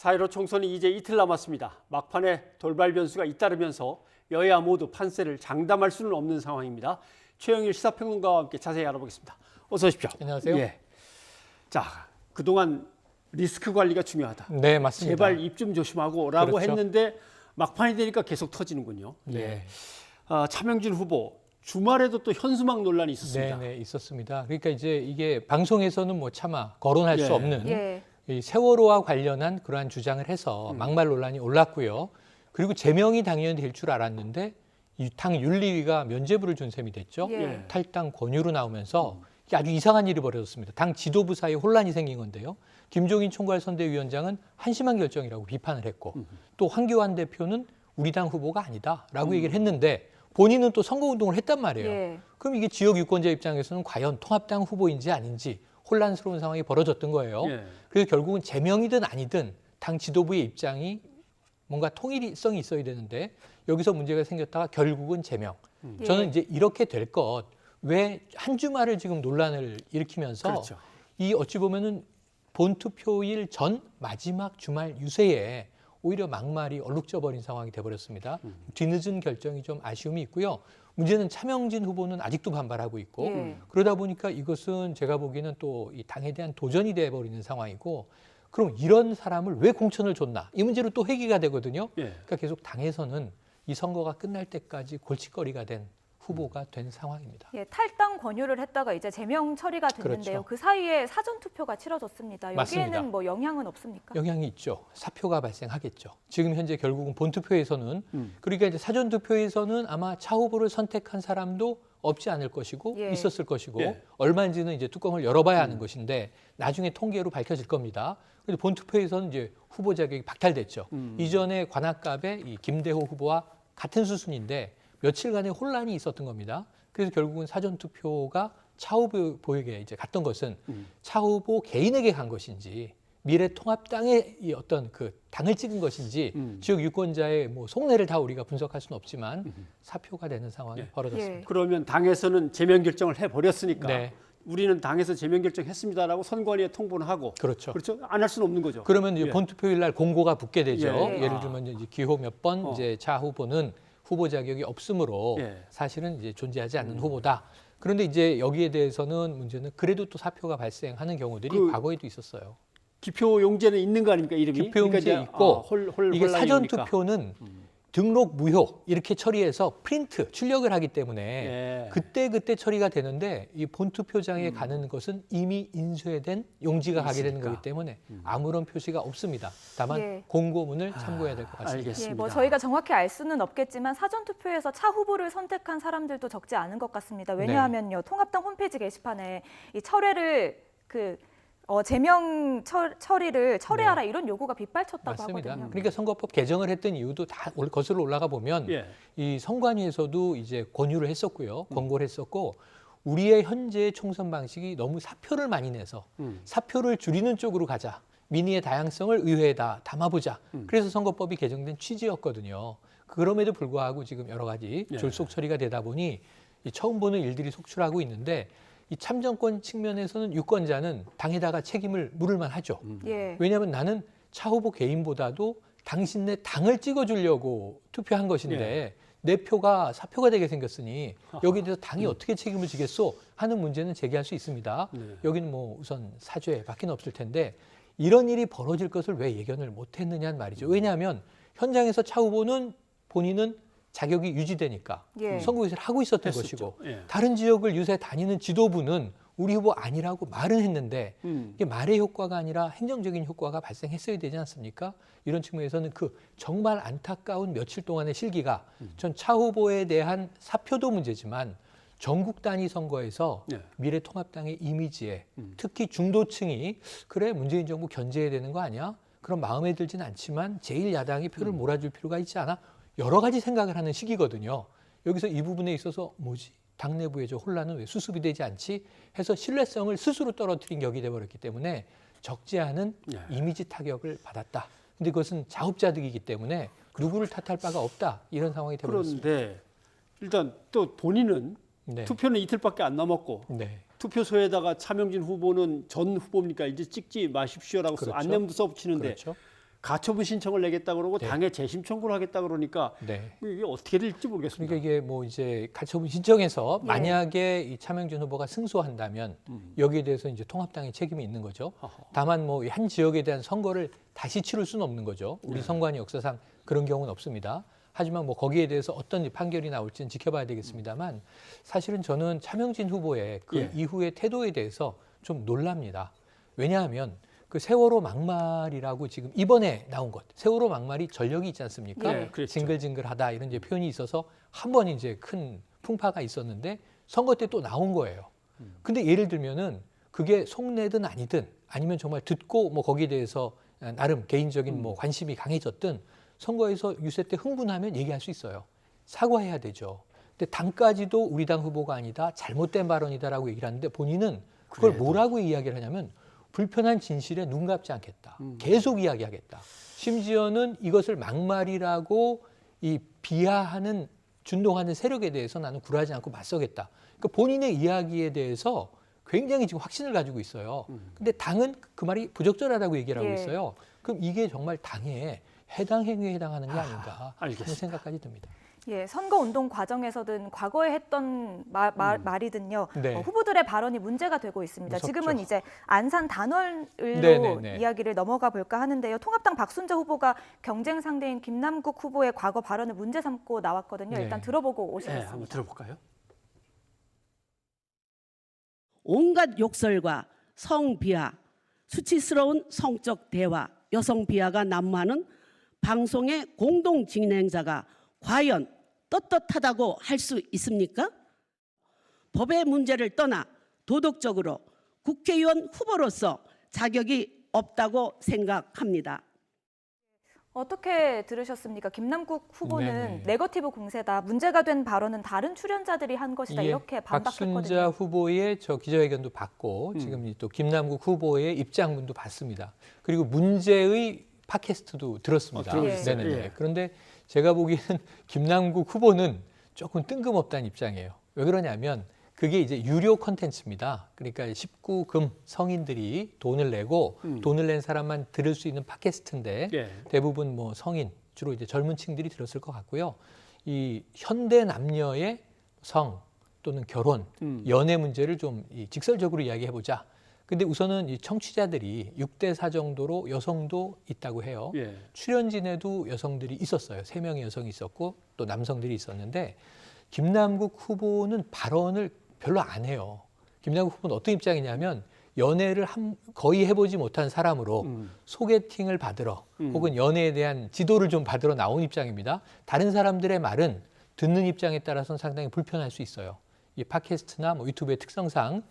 4.15 총선이 이제 이틀 남았습니다. 막판에 돌발 변수가 잇따르면서 여야 모두 판세를 장담할 수는 없는 상황입니다. 최영일 시사평론가와 함께 자세히 알아보겠습니다. 어서 오십시오. 안녕하세요. 예. 자, 그동안 리스크 관리가 중요하다. 네, 맞습니다. 제발 입 좀 조심하고라고 그렇죠. 했는데 막판이 되니까 계속 터지는군요. 네. 차명진 후보 주말에도 또 현수막 논란이 있었습니다. 네, 있었습니다. 그러니까 이제 이게 방송에서는 뭐 차마 거론할 수 없는 예. 이 세월호와 관련한 그러한 주장을 해서 막말 논란이 올랐고요. 그리고 제명이 당연히 될 줄 알았는데 이 당 윤리위가 면죄부를 준 셈이 됐죠. 예. 탈당 권유로 나오면서 이게 아주 이상한 일이 벌어졌습니다. 당 지도부 사이에 혼란이 생긴 건데요. 김종인 총괄선대위원장은 한심한 결정이라고 비판을 했고 또 황교안 대표는 우리 당 후보가 아니다라고 얘기를 했는데 본인은 또 선거운동을 했단 말이에요. 예. 그럼 이게 지역 유권자 입장에서는 과연 통합당 후보인지 아닌지 혼란스러운 상황이 벌어졌던 거예요. 예. 그래서 결국은 제명이든 아니든 당 지도부의 입장이 뭔가 통일성이 있어야 되는데 여기서 문제가 생겼다가 결국은 제명. 저는 이제 이렇게 될 것 왜 한 주말을 지금 논란을 일으키면서 그렇죠. 이 어찌 보면은 본투표일 전 마지막 주말 유세에 오히려 막말이 얼룩져버린 상황이 돼버렸습니다. 뒤늦은 결정이 좀 아쉬움이 있고요. 문제는 차명진 후보는 아직도 반발하고 있고 예. 그러다 보니까 이것은 제가 보기에는 또 이 당에 대한 도전이 돼버리는 상황이고 그럼 이런 사람을 왜 공천을 줬나? 이 문제로 또 회귀가 되거든요. 예. 그러니까 계속 당에서는 이 선거가 끝날 때까지 골칫거리가 된 후보가 된 상황입니다. 예, 탈당 권유를 했다가 이제 제명 처리가 됐는데요. 그렇죠. 그 사이에 사전 투표가 치러졌습니다. 맞습니다. 여기에는 뭐 영향은 없습니까? 영향이 있죠. 사표가 발생하겠죠. 지금 현재 결국은 본투표에서는 그러니까 이제 사전 투표에서는 아마 차 후보를 선택한 사람도 없지 않을 것이고 예. 있었을 것이고 예. 얼마인지는 이제 뚜껑을 열어봐야 하는 것인데 나중에 통계로 밝혀질 겁니다. 그런데 본투표에서는 이제 후보 자격이 박탈됐죠. 이전에 관악갑의 이 김대호 후보와 같은 수순인데 며칠간의 혼란이 있었던 겁니다. 그래서 결국은 사전 투표가 차 후보에게 이제 갔던 것은 차 후보 개인에게 간 것인지 미래통합당의 이 어떤 그 당을 찍은 것인지 지역 유권자의 뭐 속내를 다 우리가 분석할 수는 없지만 사표가 되는 상황이 예. 벌어졌습니다. 예. 그러면 당에서는 제명 결정을 해버렸으니까 네. 우리는 당에서 제명 결정했습니다라고 선관위에 통보를 하고 그렇죠. 그렇죠? 안 할 수는 없는 거죠. 그러면 이제 예. 본투표일 날 공고가 붙게 되죠. 예. 예를 들면 이제 기호 몇 번 이제 차 후보는 후보 자격이 없으므로 예. 사실은 이제 존재하지 않는 후보다. 그런데 이제 여기에 대해서는 문제는 그래도 또 사표가 발생하는 경우들이 그 과거에도 있었어요. 기표 용지에는 있는 거 아닙니까 이름이? 기표용지에 이제, 있고 이게 혼란이 사전 오니까. 투표는 등록 무효 이렇게 처리해서 프린트 출력을 하기 때문에 예. 그때 처리가 되는데 이 본투표장에 가는 것은 이미 인쇄된 용지가 가게 되는 있으니까. 거기 때문에 아무런 표시가 없습니다. 다만 예. 공고문을 참고해야 될 것 같습니다. 알겠습니다. 예, 뭐 저희가 정확히 알 수는 없겠지만 사전 투표에서 차 후보를 선택한 사람들도 적지 않은 것 같습니다. 왜냐하면요, 통합당 홈페이지 게시판에 이 철회를 제명 처리를 철회하라 이런 요구가 빗발쳤다고 맞습니다. 하거든요. 그러니까 선거법 개정을 했던 이유도 다 거슬러 올라가 보면 예. 이 선관위에서도 이제 권유를 했었고요, 권고를 했었고 우리의 현재 총선 방식이 너무 사표를 많이 내서 사표를 줄이는 쪽으로 가자. 민의의 다양성을 의회에다 담아보자. 그래서 선거법이 개정된 취지였거든요. 그럼에도 불구하고 지금 여러 가지 예. 졸속 처리가 되다 보니 이 처음 보는 일들이 속출하고 있는데 이 참정권 측면에서는 유권자는 당에다가 책임을 물을 만하죠. 예. 왜냐하면 나는 차 후보 개인보다도 당신네 당을 찍어주려고 투표한 것인데 내 표가 사표가 되게 생겼으니 여기에 대해서 당이 어떻게 책임을 지겠소 하는 문제는 제기할 수 있습니다. 네. 여기는 뭐 우선 사죄밖에 없을 텐데 이런 일이 벌어질 것을 왜 예견을 못했느냐는 말이죠. 왜냐하면 현장에서 차 후보는 본인은 자격이 유지되니까 예. 선거유세를 하고 있었던 했었죠. 것이고 예. 다른 지역을 유세 다니는 지도부는 우리 후보 아니라고 말은 했는데 이게 말의 효과가 아니라 행정적인 효과가 발생했어야 되지 않습니까? 이런 측면에서는 그 정말 안타까운 며칠 동안의 실기가 전 차 후보에 대한 사표도 문제지만 전국 단위 선거에서 네. 미래통합당의 이미지에 특히 중도층이 그래 문재인 정부 견제해야 되는 거 아니야? 그런 마음에 들진 않지만 제1야당이 표를 몰아줄 필요가 있지 않아? 여러 가지 생각을 하는 시기거든요. 여기서 이 부분에 있어서 뭐지? 당 내부의 저 혼란은 왜 수습이 되지 않지? 해서 신뢰성을 스스로 떨어뜨린 격이 돼버렸기 때문에 적지 않은 이미지 타격을 받았다. 근데 그것은 자업자득이기 때문에 누구를 탓할 바가 없다. 이런 상황이 돼버렸습니다. 그런데 일단 또 본인은 네. 투표는 이틀밖에 안 남았고 네. 투표소에다가 차명진 후보는 전 후보니까 이제 찍지 마십시오라고 그렇죠. 안내문도 써붙이는데 그렇죠. 가처분 신청을 내겠다 그러고 네. 당에 재심 청구를 하겠다 그러니까 네. 이게 어떻게 될지 모르겠습니다. 그러니까 이게 뭐 이제 가처분 신청해서 예. 만약에 이 차명진 후보가 승소한다면 여기에 대해서 이제 통합당의 책임이 있는 거죠. 다만 뭐 한 지역에 대한 선거를 다시 치를 수는 없는 거죠. 우리 선관위 역사상 그런 경우는 없습니다. 하지만 뭐 거기에 대해서 어떤 판결이 나올지는 지켜봐야 되겠습니다만 사실은 저는 차명진 후보의 그 예. 이후의 태도에 대해서 좀 놀랍니다. 왜냐하면 그 세월호 막말이라고 지금 이번에 나온 것, 세월호 막말이 전력이 있지 않습니까? 예, 그랬죠. 징글징글하다 이런 이제 표현이 있어서 한 번 이제 큰 풍파가 있었는데 선거 때 또 나온 거예요. 근데 예를 들면은 그게 속내든 아니든 아니면 정말 듣고 뭐 거기에 대해서 나름 개인적인 뭐 관심이 강해졌든 선거에서 유세 때 흥분하면 얘기할 수 있어요. 사과해야 되죠. 근데 당까지도 우리 당 후보가 아니다, 잘못된 발언이다라고 얘기를 하는데 본인은 그걸 그래도. 뭐라고 이야기를 하냐면 불편한 진실에 눈 감지 않겠다. 계속 이야기하겠다. 심지어는 이것을 막말이라고 이 비하하는 준동하는 세력에 대해서 나는 굴하지 않고 맞서겠다. 그러니까 본인의 이야기에 대해서 굉장히 지금 확신을 가지고 있어요. 근데 당은 그 말이 부적절하다고 얘기를 하고 예. 있어요. 그럼 이게 정말 당에 해당 행위에 해당하는 게 아닌가 하는 알겠습니다. 생각까지 듭니다. 예, 선거운동 과정에서든 과거에 했던 말이든요. 네. 후보들의 발언이 문제가 되고 있습니다. 무섭죠. 지금은 이제 안산 단원을로 네네네. 이야기를 넘어가 볼까 하는데요. 통합당 박순자 후보가 경쟁 상대인 김남국 후보의 과거 발언을 문제 삼고 나왔거든요. 네. 일단 들어보고 네, 오시겠습니다. 한번 들어볼까요? 온갖 욕설과 성비하, 수치스러운 성적 대화, 여성 비하가 난무하는 방송의 공동 진행자가 과연 떳떳하다고 할 수 있습니까? 법의 문제를 떠나 도덕적으로 국회의원 후보로서 자격이 없다고 생각합니다. 어떻게 들으셨습니까? 김남국 후보는 네네. 네거티브 공세다. 문제가 된 발언은 다른 출연자들이 한 것이다. 예, 이렇게 반박했거든요. 박순자 후보의 저 기자회견도 받고 지금 또 김남국 후보의 입장문도 봤습니다. 그리고 문제의 팟캐스트도 들었습니다. 들어보셨어요? 네네네. 예. 그런데 제가 보기에는 김남국 후보는 조금 뜬금없다는 입장이에요. 왜 그러냐면 그게 이제 유료 콘텐츠입니다. 그러니까 19금 성인들이 돈을 내고 돈을 낸 사람만 들을 수 있는 팟캐스트인데 예. 대부분 뭐 성인 주로 이제 젊은 층들이 들었을 것 같고요. 이 현대 남녀의 성 또는 결혼, 연애 문제를 좀 직설적으로 이야기해 보자. 근데 우선은 이 청취자들이 6대 4 정도로 여성도 있다고 해요. 예. 출연진에도 여성들이 있었어요. 3명의 여성이 있었고 또 남성들이 있었는데 김남국 후보는 발언을 별로 안 해요. 김남국 후보는 어떤 입장이냐면 연애를 거의 해보지 못한 사람으로 소개팅을 받으러 혹은 연애에 대한 지도를 좀 받으러 나온 입장입니다. 다른 사람들의 말은 듣는 입장에 따라서는 상당히 불편할 수 있어요. 이 팟캐스트나 뭐 유튜브의 특성상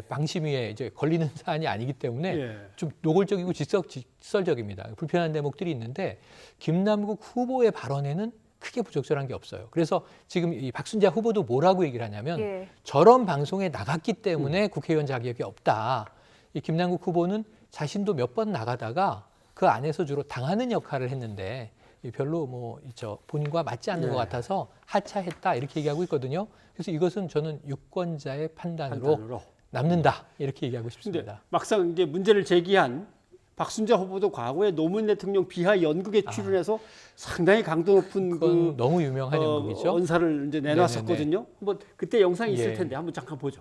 방심위에 이제 걸리는 사안이 아니기 때문에 예. 좀 노골적이고 직설적입니다. 불편한 대목들이 있는데 김남국 후보의 발언에는 크게 부적절한 게 없어요. 그래서 지금 이 박순자 후보도 뭐라고 얘기를 하냐면 예. 저런 방송에 나갔기 때문에 국회의원 자격이 없다. 이 김남국 후보는 자신도 몇 번 나가다가 그 안에서 주로 당하는 역할을 했는데 별로 뭐 본인과 맞지 않는 네. 것 같아서 하차했다 이렇게 얘기하고 있거든요. 그래서 이것은 저는 유권자의 판단으로 남는다 이렇게 얘기하고 근데 싶습니다. 막상 이제 문제를 제기한 박순자 후보도 과거에 노무현 대통령 비하 연극에 출연해서 상당히 강도 높은 그건 너무 유명한 연극이죠. 언사를 이제 내놨었거든요. 한번 그때 영상이 있을 텐데 한번 잠깐 보죠.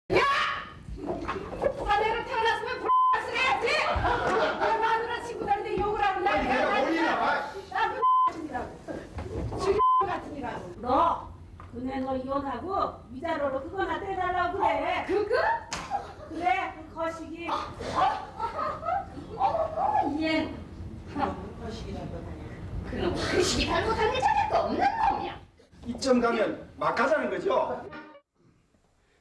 내가 태어났으면 쓰겠지. 내 마누라 친구들한테 욕을 하고 나 죽이 같으니라고. 너 이혼하고 위자료로 그거나 떼달라고 그래. 그거? 그래 그 거시기. 얘. 그럼 그 시기 잘못한 게 자격도 없는 놈이야. 이점 가면 막 가자는 거죠.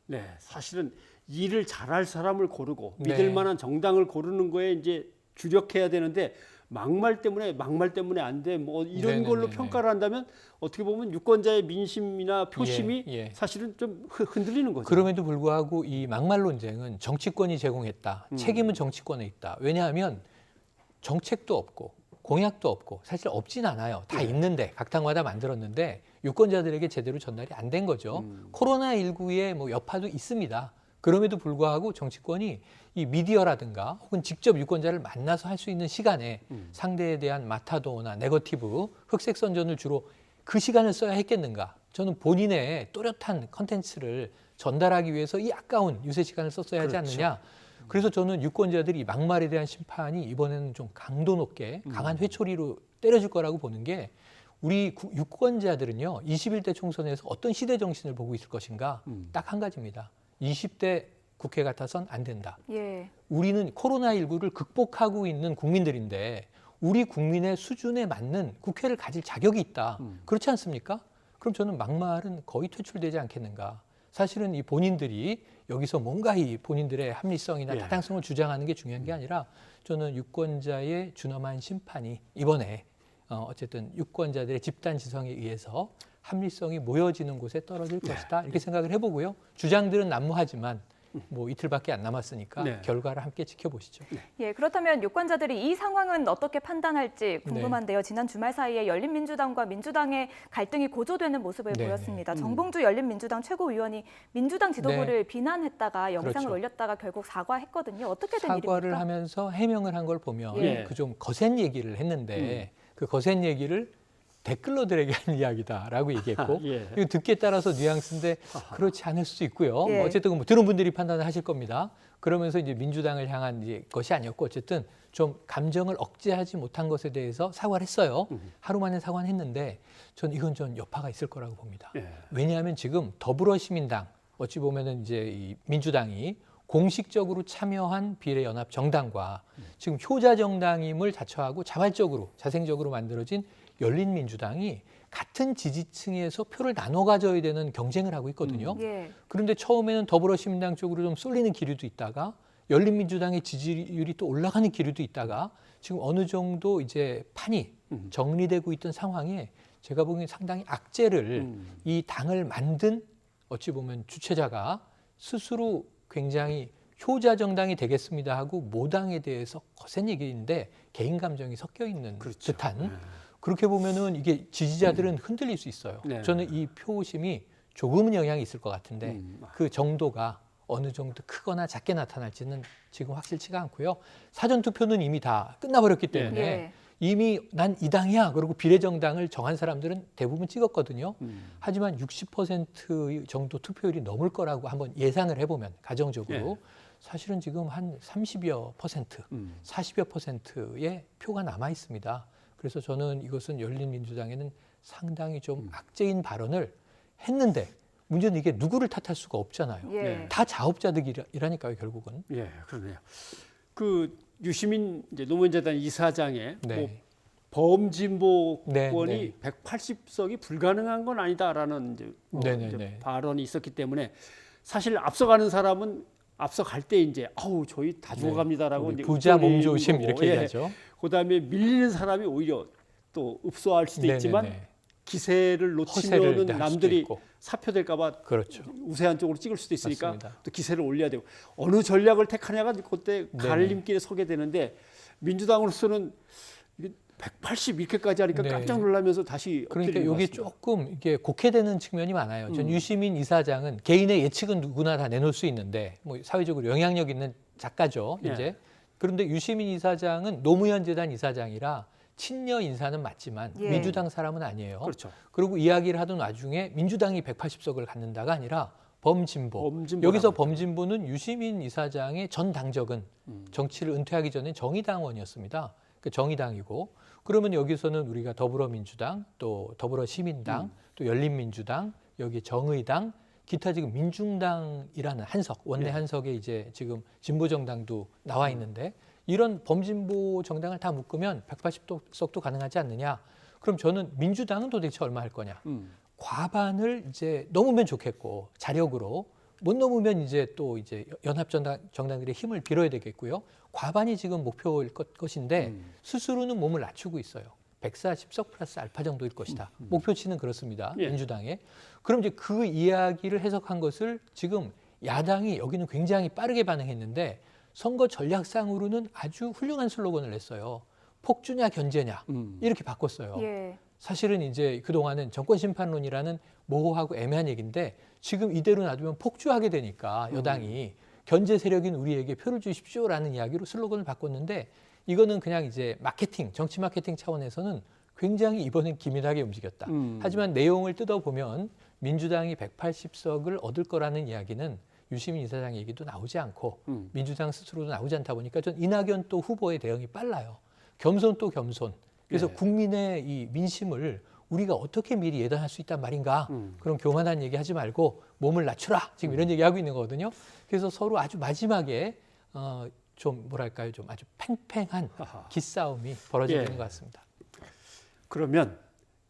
네, 사실은 일을 잘할 사람을 고르고 네. 믿을 만한 정당을 고르는 거에 이제 주력해야 되는데 막말 때문에 안 돼 뭐 이런 네네네네. 걸로 평가를 한다면 어떻게 보면 유권자의 민심이나 표심이 예. 사실은 좀 흔들리는 거죠. 그럼에도 불구하고 이 막말 논쟁은 정치권이 제공했다. 책임은 정치권에 있다. 왜냐하면 정책도 없고 공약도 없고 사실 없진 않아요. 다 있는데 각 당마다 만들었는데 유권자들에게 제대로 전달이 안 된 거죠. 코로나19의 뭐 여파도 있습니다. 그럼에도 불구하고 정치권이 이 미디어라든가 혹은 직접 유권자를 만나서 할 수 있는 시간에 상대에 대한 마타도나 네거티브, 흑색 선전을 주로 그 시간을 써야 했겠는가? 저는 본인의 또렷한 컨텐츠를 전달하기 위해서 이 아까운 유세 시간을 썼어야 하지 그렇죠. 않느냐? 그래서 저는 유권자들이 막말에 대한 심판이 이번에는 좀 강도 높게 강한 회초리로 때려줄 거라고 보는 게 우리 유권자들은요 21대 총선에서 어떤 시대 정신을 보고 있을 것인가 딱 한 가지입니다. 20대 국회 같아선 안 된다. 예. 우리는 코로나19를 극복하고 있는 국민들인데 우리 국민의 수준에 맞는 국회를 가질 자격이 있다. 그렇지 않습니까? 그럼 저는 막말은 거의 퇴출되지 않겠는가. 사실은 이 본인들이 여기서 뭔가 이 본인들의 합리성이나 예. 타당성을 주장하는 게 중요한 게 아니라 저는 유권자의 준엄한 심판이 이번에 어쨌든 유권자들의 집단 지성에 의해서 합리성이 모여지는 곳에 떨어질 것이다. 이렇게 생각을 해보고요. 주장들은 난무하지만 뭐 이틀밖에 안 남았으니까 네. 결과를 함께 지켜보시죠. 예, 그렇다면 유권자들이 이 상황은 어떻게 판단할지 궁금한데요. 지난 주말 사이에 열린민주당과 민주당의 갈등이 고조되는 모습을 네, 보였습니다. 정봉주 열린민주당 최고위원이 민주당 지도부를 비난했다가 영상을 그렇죠. 올렸다가 결국 사과했거든요. 어떻게 된 사과를 일입니까? 하면서 해명을 한 걸 보면 예. 그 좀 거센 얘기를 했는데 그 거센 얘기를 댓글러들에게 한 이야기다라고 얘기했고 예. 이거 듣기에 따라서 뉘앙스인데 그렇지 않을 수도 있고요. 예. 어쨌든 뭐 들은 분들이 판단을 하실 겁니다. 그러면서 이제 민주당을 향한 이제 것이 아니었고 어쨌든 좀 감정을 억제하지 못한 것에 대해서 사과를 했어요. 하루 만에 사과는 했는데 전 이건 좀 여파가 있을 거라고 봅니다. 예. 왜냐하면 지금 더불어시민당 어찌 보면은 이제 이 민주당이 공식적으로 참여한 비례연합 정당과 지금 효자 정당임을 자처하고 자발적으로 자생적으로 만들어진 열린민주당이 같은 지지층에서 표를 나눠 가져야 되는 경쟁을 하고 있거든요. 예. 그런데 처음에는 더불어시민당 쪽으로 좀 쏠리는 기류도 있다가 열린민주당의 지지율이 또 올라가는 기류도 있다가 지금 어느 정도 이제 판이 정리되고 있던 상황에 제가 보기엔 상당히 악재를 이 당을 만든 어찌 보면 주체자가 스스로 굉장히 효자 정당이 되겠습니다 하고 모당에 대해서 거센 얘기인데 개인 감정이 섞여 있는 그렇죠. 듯한 그렇게 보면은 이게 지지자들은 흔들릴 수 있어요. 네. 저는 이 표심이 조금은 영향이 있을 것 같은데 그 정도가 어느 정도 크거나 작게 나타날지는 지금 확실치가 않고요. 사전 투표는 이미 다 끝나버렸기 때문에 예. 이미 난 이 당이야 그리고 비례정당을 정한 사람들은 대부분 찍었거든요. 하지만 60% 정도 투표율이 넘을 거라고 한번 예상을 해보면 가정적으로 사실은 지금 한 30여 퍼센트, 40여 퍼센트의 표가 남아 있습니다. 그래서 저는 이것은 열린민주당에는 상당히 좀 악재인 발언을 했는데 문제는 이게 누구를 탓할 수가 없잖아요. 예. 네. 다 자업자득이라니까요, 결국은. 예, 그러네요. 그 유시민 이제 노무현재단 이사장의 네. 뭐 범진보권이 네, 180석이 불가능한 건 아니다라는 이제, 네, 네, 이제 네. 발언이 있었기 때문에 사실 앞서가는 사람은 앞서갈 때 이제 아우 저희 다 죽어갑니다라고 우리 이제 부자 읊조리는 몸조심 거고, 이렇게 얘기하죠. 그다음에 밀리는 사람이 오히려 또 읍소할 수도 네, 있지만 네, 네. 기세를 허세를 놓치면은 낼 수도 남들이 있고. 사표될까봐 그렇죠. 우세한 쪽으로 찍을 수도 있으니까 맞습니다. 또 기세를 올려야 되고 어느 전략을 택하냐가 그때 네네. 갈림길에 서게 되는데 민주당으로서는 180 이렇게까지 하니까 네. 깜짝 놀라면서 다시 그러니까 엎드리는 것 여기 같습니다. 조금 이게 곡해되는 측면이 많아요. 전 유시민 이사장은 개인의 예측은 누구나 다 내놓을 수 있는데 뭐 사회적으로 영향력 있는 작가죠. 예. 이제 그런데 유시민 이사장은 노무현 재단 이사장이라 친여 인사는 맞지만 예. 민주당 사람은 아니에요. 그렇죠. 그리고 이야기를 하던 와중에 민주당이 180석을 갖는다가 아니라 범진보. 범진보라고 여기서 했죠. 범진보는 유시민 이사장의 전 당적은 정치를 은퇴하기 전에 정의당원이었습니다. 그 정의당이고 그러면 여기서는 우리가 더불어민주당 또 더불어시민당 또 열린민주당 여기 정의당 기타 지금 민중당이라는 한석 원내 예. 한석에 이제 지금 진보정당도 나와 있는데 이런 범진보 정당을 다 묶으면 180석도 가능하지 않느냐? 그럼 저는 민주당은 도대체 얼마 할 거냐? 과반을 이제 넘으면 좋겠고 자력으로 못 넘으면 이제 또 이제 연합 정당들의 힘을 빌어야 되겠고요. 과반이 지금 목표일 것인데 스스로는 몸을 낮추고 있어요. 140석 플러스 알파 정도일 것이다. 목표치는 그렇습니다. 예. 민주당에. 그럼 이제 그 이야기를 해석한 것을 지금 야당이 여기는 굉장히 빠르게 반응했는데 선거 전략상으로는 아주 훌륭한 슬로건을 냈어요. 폭주냐 견제냐 이렇게 바꿨어요. 예. 사실은 이제 그동안은 정권 심판론이라는 모호하고 애매한 얘기인데 지금 이대로 놔두면 폭주하게 되니까 여당이 견제 세력인 우리에게 표를 주십시오라는 이야기로 슬로건을 바꿨는데 이거는 그냥 이제 마케팅, 정치 마케팅 차원에서는 굉장히 이번엔 기민하게 움직였다. 하지만 내용을 뜯어보면 민주당이 180석을 얻을 거라는 이야기는 유시민 이사장 얘기도 나오지 않고 민주당 스스로도 나오지 않다 보니까 전 이낙연 또 후보의 대응이 빨라요. 겸손 또 겸손. 그래서 네. 국민의 이 민심을 우리가 어떻게 미리 예단할 수 있단 말인가. 그런 교만한 얘기 하지 말고 몸을 낮추라. 지금 이런 얘기하고 있는 거거든요. 그래서 서로 아주 마지막에 좀 뭐랄까요. 좀 아주 팽팽한 하하. 기싸움이 벌어지는 예. 것 같습니다. 그러면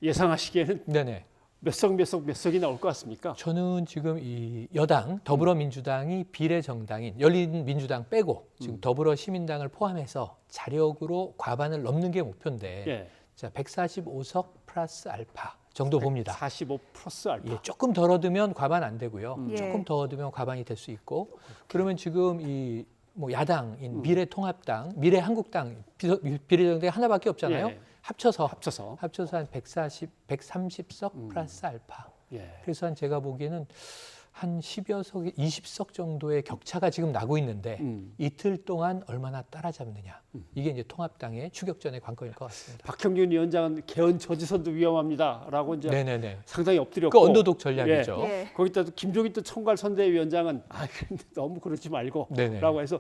예상하시기에는 네네. 몇 석이 나올 것 같습니까? 저는 지금 이 여당 더불어민주당이 비례정당인 열린민주당 빼고 지금 더불어시민당을 포함해서 자력으로 과반을 넘는 게 목표인데 예. 자 145석 플러스 알파 정도 봅니다. 45 플러스 알파. 예, 조금 덜 얻으면 과반 안 되고요. 예. 조금 더 얻으면 과반이 될 수 있고 그러면 지금 이 뭐 야당인 미래통합당, 미래한국당 비례정당이 하나밖에 없잖아요. 예. 합쳐서 합쳐서. 한 130석 플러스 알파. 예. 그래서 한 제가 보기에는 한 10여 석, 20석 정도의 격차가 지금 나고 있는데 이틀 동안 얼마나 따라잡느냐. 이게 이제 통합당의 추격전의 관건일 것 같습니다. 박형준 위원장은 개헌 저지선도 위험합니다라고 이제 네네네. 상당히 엎드렸고. 그 언더독 전략이죠. 예. 거기다 또 김종인 또 총괄 선대위원장은 근데 너무 그러지 말고라고 네네. 해서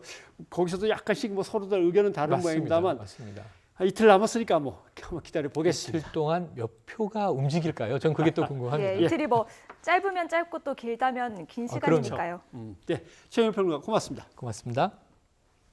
거기서도 약간씩 뭐 서로들 의견은 다른 모양입니다만 맞습니다. 이틀 남았으니까 뭐 한번 기다려 보겠습니다. 이틀 동안 몇 표가 움직일까요? 전 그게 또 궁금합니다. 예, 이틀이 뭐 짧으면 짧고 또 길다면 긴 그럼요. 시간이니까요. 네, 최영일 평론가 고맙습니다. 고맙습니다.